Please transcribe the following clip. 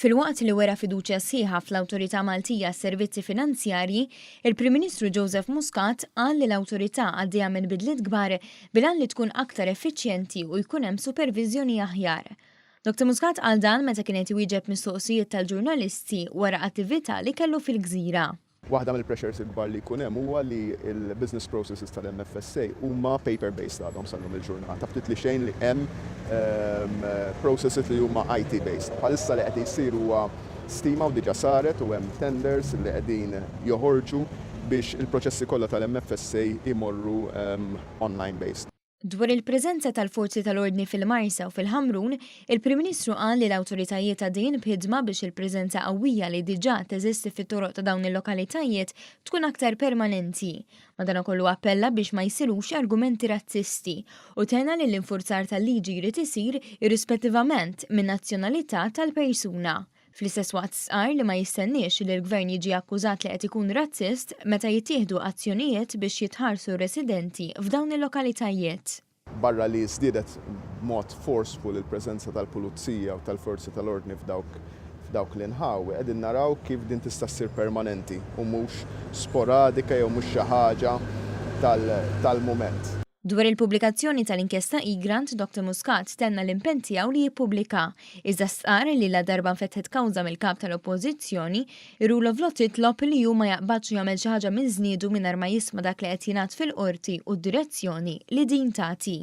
Fil-waqt li wera fiduċja sħiħa fl-Awtorità Maltija għas-Servizzi Finanzjarji, il-Prim Ministru Joseph Muscat qal li l-awtorità għaddejja minn bidliet kbar bilan li tkun aktar effiċjenti u jkun hemm supervizjoni aħjar. Dr. Muscat qal dan meta kien qed iwieġeb mistoqsijiet tal-ġurnalisti wara attività li kellu fil-Gżira. Waħda mill-pressures il-kbar li jkun hemm huwa li l-business processes tal-MFSA huma paper-based għadhom sal-lum il-ġurnata. Ftit li xejn li hemm processes li huma IT-based. Bħalissa li qed jsir huwa stima u diġà saret u hemm tenders li qegħdin joħorġu biex il-proċessi kollha tal-MFSA imorru online-based. Dwar il-preżenza tal-forzi tal-ordni fil-Marsa u fil-Ħamrun, il-Prim Ministru qal li l-awtoritajiet għaddejjin b'ħidma biex il-preżenza qawwija li diġà teżisti fit-toroq ta' dawn il-lokalitajiet tkun aktar permanenti. Madankollu appella biex ma jsirux argumenti razzisti u tena li l-infurzar tal-liġi jrid isir irrispettivament min nazzjonalità tal-persuna. Fl-istess waqt sqar li ma jistenniex li l-Gvern jiġi akkużat li qed ikun razzist meta jittieħdu azzjonijiet biex jitħarsu residenti f'dawn il-lokalitajiet. Barra li żdiedet b'mod forceful il-preżenza tal-pulizija u tal-forzi tal-ordni f'dawk l-inħawi, qegħdin naraw kif din tista' ssir permanenti u mhux sporadika jew mhux xi ħaġa tal-mument. Dwar il-pubblikazzjoni tal-inkjesta Igrant, Dr. Muscat tenna l-impenn tiegħu li jippubblika. Iżda sqar li la darba nfetħet kawża mill-kap tal-Oppożizzjoni, ir-Rule of Law titlob li hu ma jaqbadx jagħmel xi ħaġa minn żniedu mingħajr ma jisma' dak li qed jingħad fil-qorti u d-direzzjoni li din tagħti.